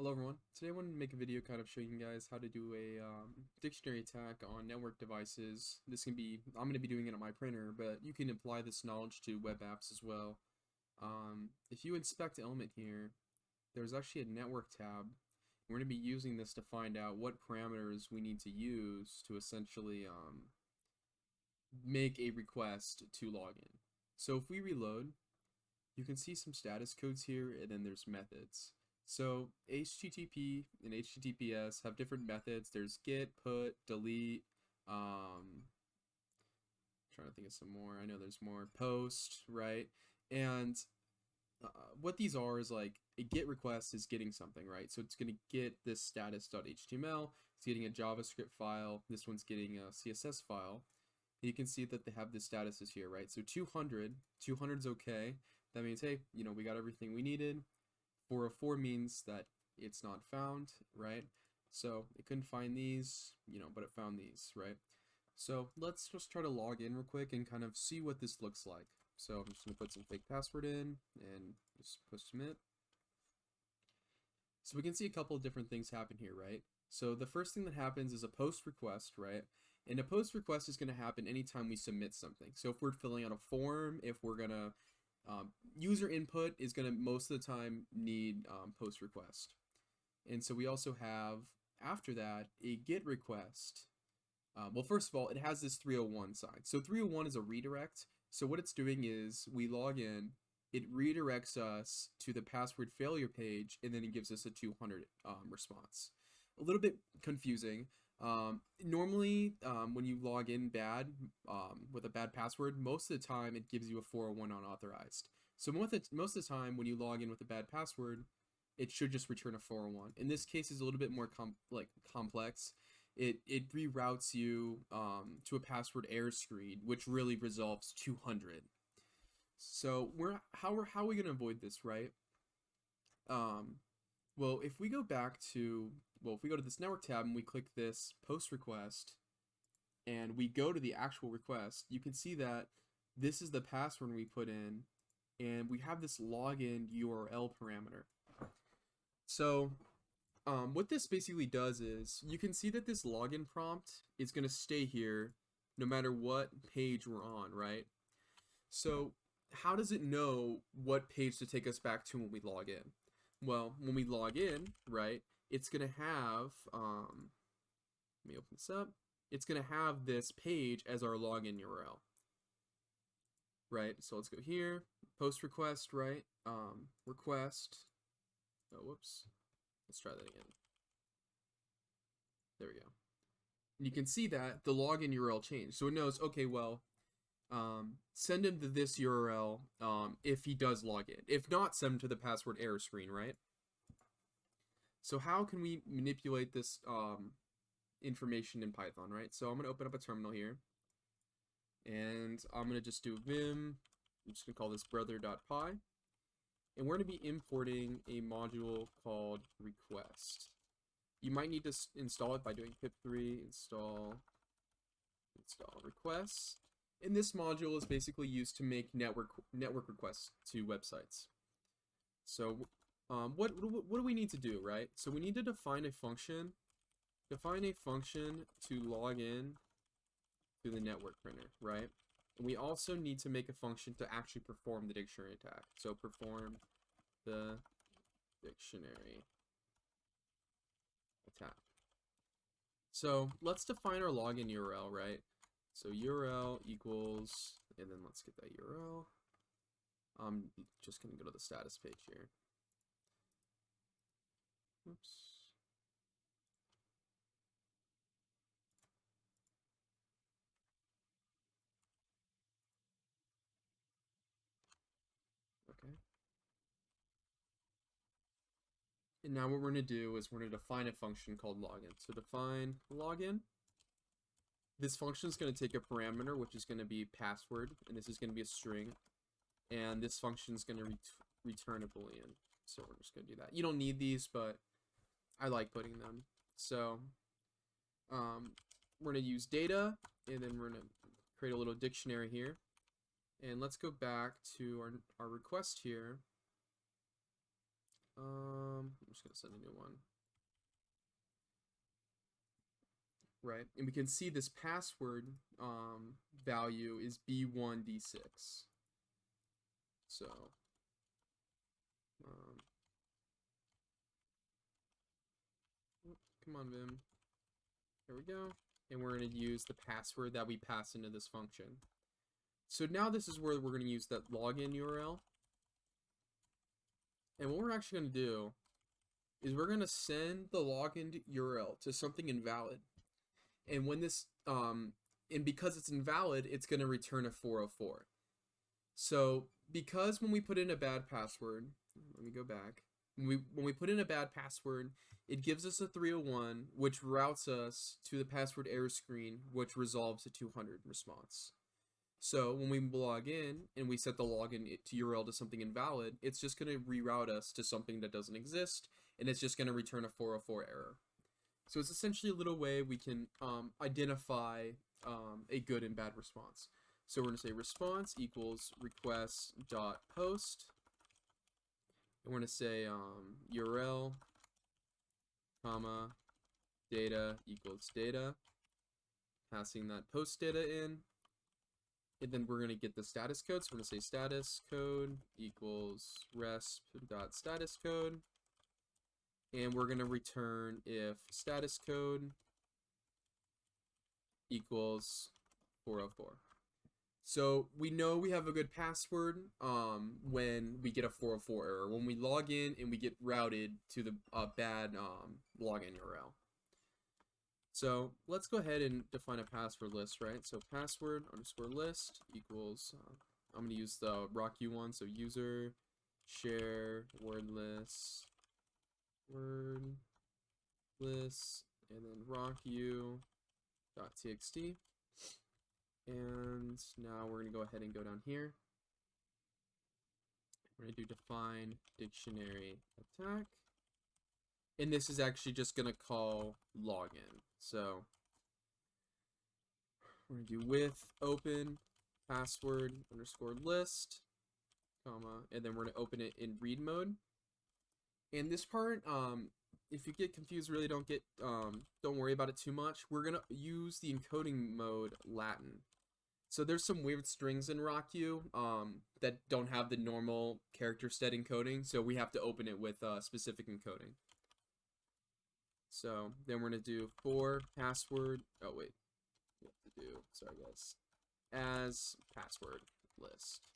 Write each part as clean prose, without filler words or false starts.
Hello everyone. Today I wanted to make a video kind of showing you guys how to do a dictionary attack on network devices. I'm going to be doing it on my printer, but you can apply this knowledge to web apps as well. If you inspect element here, there's actually a network tab. We're going to be using this to find out what parameters we need to use to essentially make a request to log in. So if we reload, you can see some status codes here, and then there's methods. So HTTP and HTTPS have different methods. There's get, put, delete. Trying to think of some more. I know there's more. Post, right? And what these are is like a get request is getting something, right? So it's going to get this status.html. It's getting a JavaScript file. This one's getting a CSS file. You can see that they have the statuses here, right? So 200 is okay. That means, hey, we got everything we needed. 404 means that it's not found, right? So it couldn't find these, but it found these, right? So let's just try to log in real quick and kind of see what this looks like. So I'm just going to put some fake password in and just push submit. So we can see a couple of different things happen here, right? So the first thing that happens is a post request, right? And a post request is going to happen anytime we submit something. So if we're filling out a form, if we're going to user input is going to most of the time need post request. And so we also have, after that, a get request. Well, first of all, it has this 301 sign. So 301 is a redirect. So what it's doing is we log in, it redirects us to the password failure page, and then it gives us a 200 response. A little bit confusing. Normally, when you log in bad with a bad password, most of the time it gives you a 401 unauthorized. So most of the time when you log in with a bad password, it should just return a 401. In this case, it's a little bit more complex. It reroutes you to a password error screen, which really resolves 200. So how are we gonna avoid this, right? Well, if we go to this network tab and we click this post request and we go to the actual request, you can see that this is the password we put in and we have this login URL parameter. So what this basically does is you can see that this login prompt is going to stay here no matter what page we're on, right? So how does it know what page to take us back to when we log in? Well, when we log in, right, it's going to have, let me open this up. It's going to have this page as our login URL, right? So let's go here, post request, right? Request, oh, whoops. Let's try that again. There we go. And you can see that the login URL changed. So it knows, okay, well, send him to this URL if he does log in. If not, send him to the password error screen, right? So how can we manipulate this information in Python, right? So I'm going to open up a terminal here. And I'm going to just do vim. I'm just going to call this brother.py. And we're going to be importing a module called request. You might need to install it by doing pip3 install requests. And this module is basically used to make network requests to websites. So what do we need to do, right? So we need to define a function to log in to the network printer, right? And we also need to make a function to actually perform the dictionary attack. So perform the dictionary attack. So let's define our login URL, right? So URL equals, and then let's get that URL. I'm just going to go to the status page here. Oops. Okay. And now what we're going to do is we're going to define a function called login. So define login. This function is going to take a parameter, which is going to be password, and this is going to be a string. And this function is going to return a boolean. So we're just going to do that. You don't need these, but I like putting them. So we're going to use data, and then we're going to create a little dictionary here. And let's go back to our request here. I'm just gonna send a new one. Right, and we can see this password value is B1D6. So come on, Vim. There we go. And we're going to use the password that we pass into this function. So now this is where we're going to use that login URL. And what we're actually going to do is we're going to send the login URL to something invalid. And when this, and because it's invalid, it's going to return a 404. So because when we put in a bad password, let me go back. When we put in a bad password, it gives us a 301, which routes us to the password error screen, which resolves a 200 response. So when we log in and we set the login to URL to something invalid, it's just going to reroute us to something that doesn't exist, and it's just going to return a 404 error. So it's essentially a little way we can identify a good and bad response. So we're going to say response equals request.post. And we're going to say URL, comma, data equals data, passing that post data in. And then we're going to get the status code. So we're going to say status code equals resp.status code. And we're going to return if status code equals 404. So we know we have a good password when we get a 404 error, when we log in and we get routed to the bad login URL. So let's go ahead and define a password list, right? So password underscore list equals, I'm going to use the RockU one, so user share wordless, and then RockU.txt. And now we're going to go ahead and go down here. We're going to do define dictionary attack. And this is actually just going to call login. So we're going to do with open password underscore list, comma, and then we're going to open it in read mode. And this part, if you get confused, really don't worry about it too much. We're going to use the encoding mode Latin. So there's some weird strings in RockU that don't have the normal character set encoding, so we have to open it with specific encoding. So then we're going to do for password, oh wait, we have to do, sorry guys, as password list.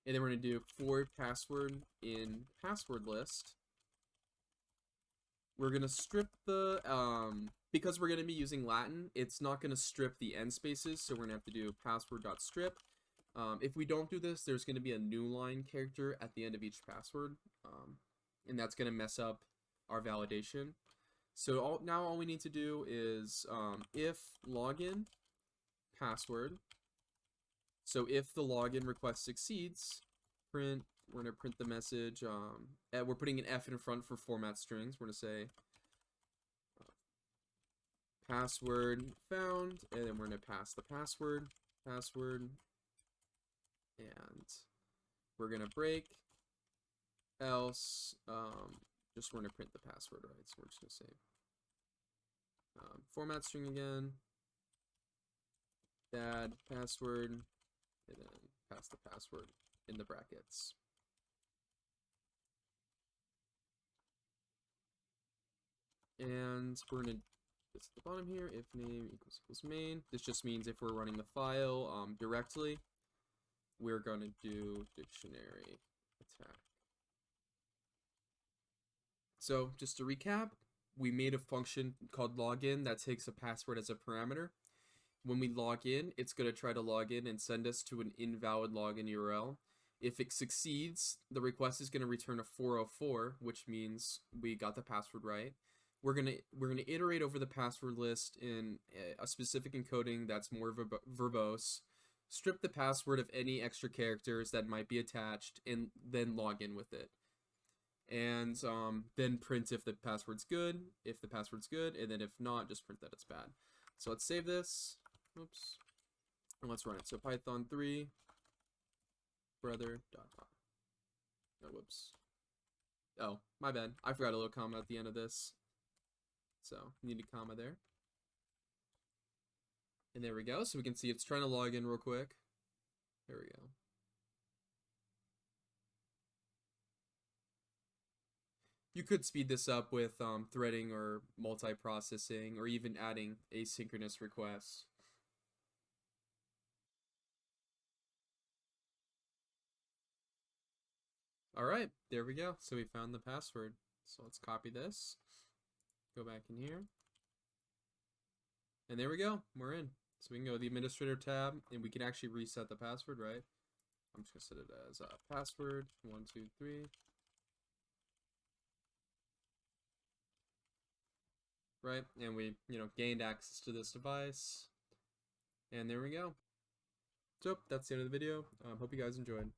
And then we're going to do for password in password list. We're going to strip the, because we're going to be using Latin, it's not going to strip the end spaces, so we're going to have to do password.strip. If we don't do this, there's going to be a new line character at the end of each password, and that's going to mess up our validation. So now all we need to do is if login password, so if the login request succeeds, we're going to print the message, we're putting an F in front for format strings. We're going to say password found, and then we're going to pass the password, and we're going to break, else, just we're going to print the password, right? So we're just going to say format string again, bad password, and then pass the password in the brackets. And we're going to this at the bottom here, if name equals main. This just means if we're running the file directly, we're going to do dictionary attack. So just to recap, we made a function called login that takes a password as a parameter. When we log in, it's going to try to log in and send us to an invalid login URL. If it succeeds, the request is going to return a 404, which means we got the password right. We're gonna iterate over the password list in a specific encoding that's more verbose, strip the password of any extra characters that might be attached, and then log in with it. And then print if the password's good, and then if not, just print that it's bad. So let's save this. Oops. And let's run it. So Python 3 brother.py. Oh, whoops. Oh, my bad. I forgot a little comma at the end of this. So, need a comma there. And there we go. So we can see it's trying to log in real quick. There we go. You could speed this up with threading or multi-processing or even adding asynchronous requests. All right, there we go. So we found the password. So let's copy this, go back in here, and there we go. We're in. So we can go to the administrator tab and we can actually reset the password, right? I'm just gonna set it as password 123. Right, and we gained access to this device, and there we go. So that's the end of the video. Hope you guys enjoyed.